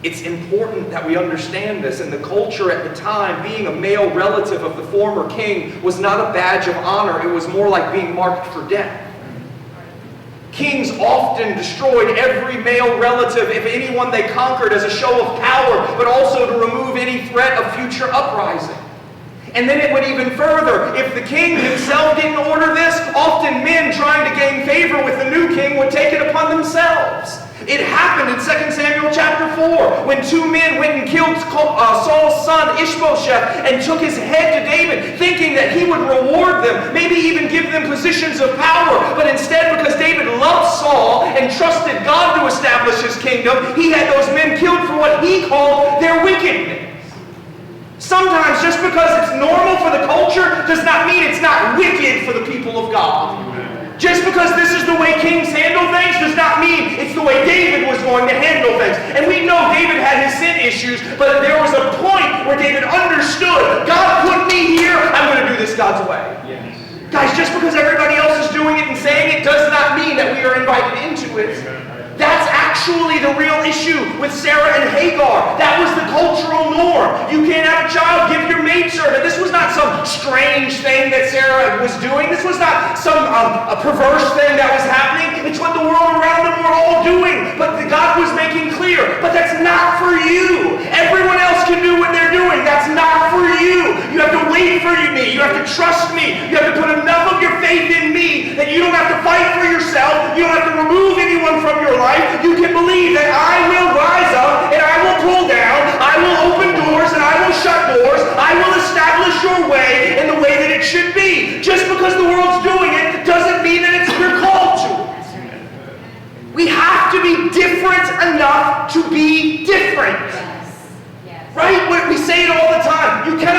It's important that we understand this. In the culture at the time, being a male relative of the former king was not a badge of honor. It was more like being marked for death. Kings often destroyed every male relative, if anyone they conquered, as a show of power, but also to remove any threat of future uprising. And then it went even further. If the king himself didn't order this, often men trying to gain favor with the new king would take it upon themselves. It happened in 2 Samuel chapter 4 when two men went and killed Saul's son Ishbosheth and took his head to David, thinking that he would reward them, maybe even give them positions of power. But instead, because David loved Saul and trusted God to establish his kingdom, he had those men killed for what he called their wickedness. Sometimes just because it's normal for the culture does not mean it's not wicked for the people of God. Just because this is the way kings handle things does not mean it's the way David was going to handle things. And we know David had his sin issues, but there was a point where David understood, God put me here, I'm going to do this God's way. Yes. Guys, just because everybody else is doing it and saying it does not mean that we are invited into it. That's actually the real issue with Sarah and Hagar. That was the cultural norm. You can't have a child, give your maidservant. This was not some strange thing that Sarah was doing. This was not some a perverse thing that was happening. It's what the world around them were all doing. But God was making clear, but that's not for you. Everyone else can do what they're doing. That's not for you. You have to wait for me. You have to trust me. You have to put enough of your faith in me that you don't have to fight for yourself. You don't have to remove anyone from your life. You can believe that I will rise up and I will pull down, I will open doors and I will shut doors, I will establish your way in the way that it should be. Just because the world's doing it doesn't mean that we're called to it. We have to be different enough to be different. Right? We say it all the time. You cannot